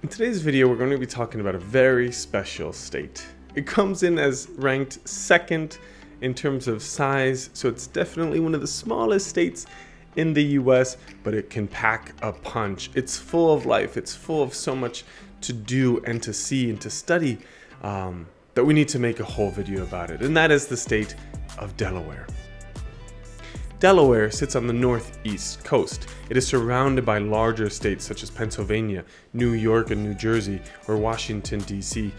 In today's video, we're going to be talking about a very special state. It comes in as ranked second in terms of size, so it's definitely one of the smallest states in the US, but it can pack a punch. It's full of life. It's full of so much to do and to see and to study that we need to make a whole video about it, and that is the state of Delaware. Delaware sits on the northeast coast. It is surrounded by larger states such as Pennsylvania, New York, and New Jersey, or Washington, D.C.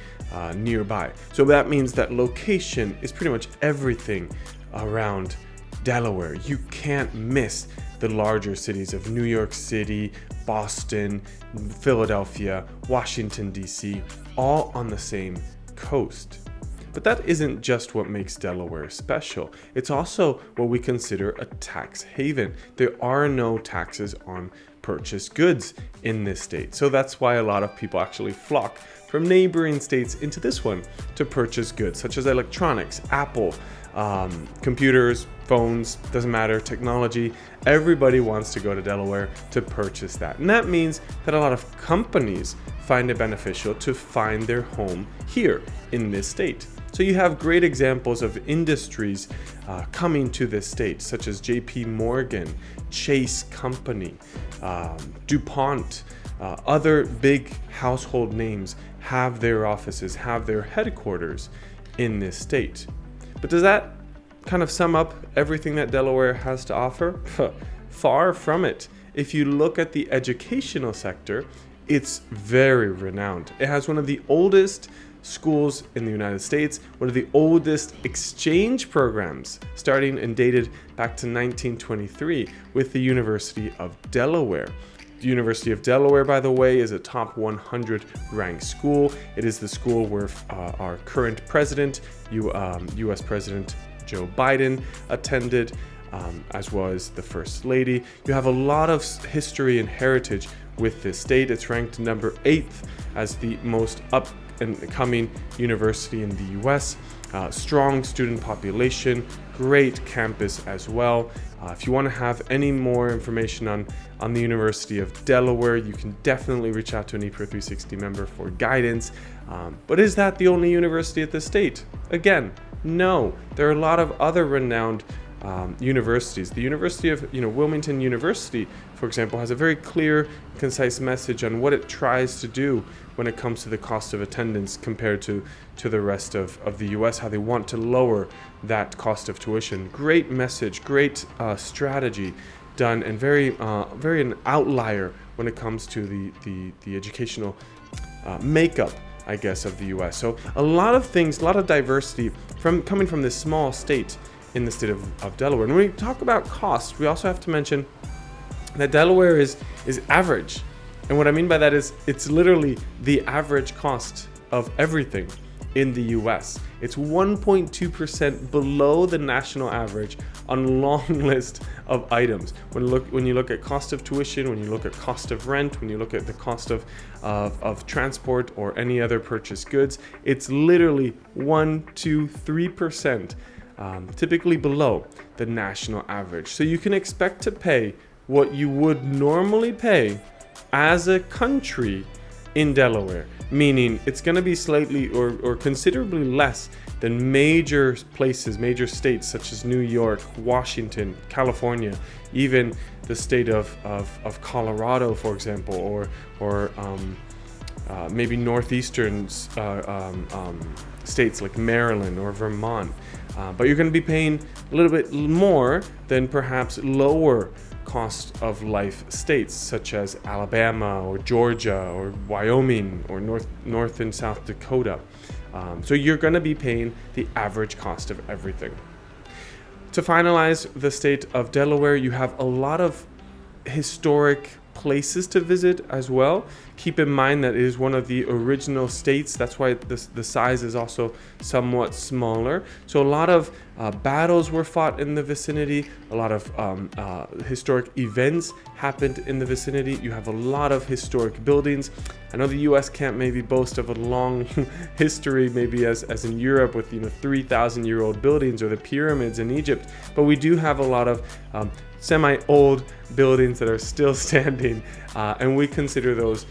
Nearby. So that means that location is pretty much everything around Delaware. You can't miss the larger cities of New York City, Boston, Philadelphia, Washington, D.C., all on the same coast. But that isn't just what makes Delaware special. It's also what we consider a tax haven. There are no taxes on purchased goods in this state. So that's why a lot of people actually flock from neighboring states into this one to purchase goods such as electronics, Apple, computers, phones, doesn't matter, technology. Everybody wants to go to Delaware to purchase that. And that means that a lot of companies find it beneficial to find their home here in this state. So you have great examples of industries coming to this state, such as JP Morgan, Chase Company, DuPont, other big household names have their offices, have their headquarters in this state. But does that kind of sum up everything that Delaware has to offer? Far from it. If you look at the educational sector, it's very renowned. It has one of the oldest schools in the United States, one of the oldest exchange programs, starting and dated back to 1923 with the University of Delaware. The University of Delaware, by the way, is a top 100 ranked school. It is the school where our current president, US President Joe Biden, attended, as well as the First Lady. You have a lot of history and heritage with this state. It's ranked number 8th as the most up and coming university in the US. Strong student population, great campus as well. If you want to have any more information on the University of Delaware, you can definitely reach out to an Epro 360 member for guidance. But is that the only university at the state? Again, no. There are a lot of other renowned universities. The University of Wilmington University, for example, has a very clear, concise message on what it tries to do when it comes to the cost of attendance compared to the rest of the US, how they want to lower that cost of tuition. Great message, great strategy done, and very an outlier when it comes to the educational makeup, I guess, of the US. So a lot of things, a lot of diversity coming from this small state in the state of Delaware. And when we talk about cost, we also have to mention that Delaware is average. And what I mean by that is it's literally the average cost of everything in the US. It's 1.2% below the national average on a long list of items. When you look at cost of tuition, when you look at cost of rent, when you look at the cost of transport or any other purchased goods, it's literally 1, 2, 3%. Typically below the national average. So you can expect to pay what you would normally pay as a country in Delaware, meaning it's going to be slightly or considerably less than major places, major states such as New York, Washington, California, even the state of Colorado, for example, or maybe northeastern states like Maryland or Vermont. But you're going to be paying a little bit more than perhaps lower cost of life states such as Alabama or Georgia or Wyoming or North and South Dakota. So you're going to be paying the average cost of everything. To finalize the state of Delaware, you have a lot of historic places to visit as well. Keep in mind that it is one of the original states. That's why the size is also somewhat smaller. So a lot of battles were fought in the vicinity. A lot of historic events happened in the vicinity. You have a lot of historic buildings. I know the U.S. can't maybe boast of a long history, maybe as in Europe with 3,000-year-old buildings or the pyramids in Egypt, but we do have a lot of semi-old buildings that are still standing, and we consider those,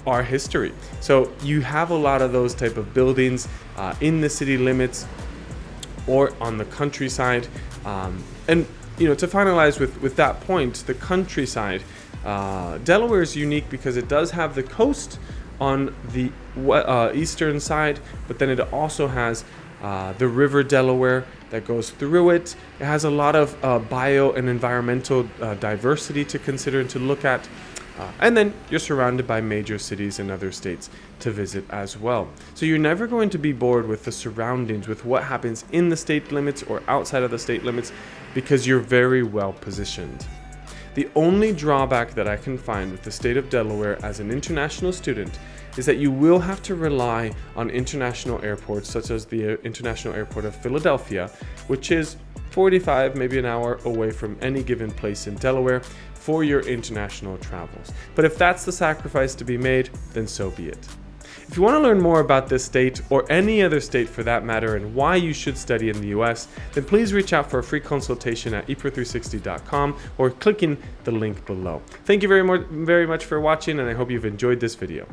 our history. So you have a lot of those type of buildings in the city limits or on the countryside. And to finalize with that point, the countryside, Delaware is unique because it does have the coast on the eastern side, but then it also has the river Delaware that goes through it. It has a lot of bio and environmental diversity to consider and to look at. And then you're surrounded by major cities and other states to visit as well. So you're never going to be bored with the surroundings, with what happens in the state limits or outside of the state limits, because you're very well positioned. The only drawback that I can find with the state of Delaware as an international student is that you will have to rely on international airports, such as the International Airport of Philadelphia, which is 45, maybe an hour away from any given place in Delaware for your international travels. But if that's the sacrifice to be made, then so be it. If you want to learn more about this state, or any other state for that matter, and why you should study in the US, then please reach out for a free consultation at epro360.com or clicking the link below. Thank you very much for watching, and I hope you've enjoyed this video.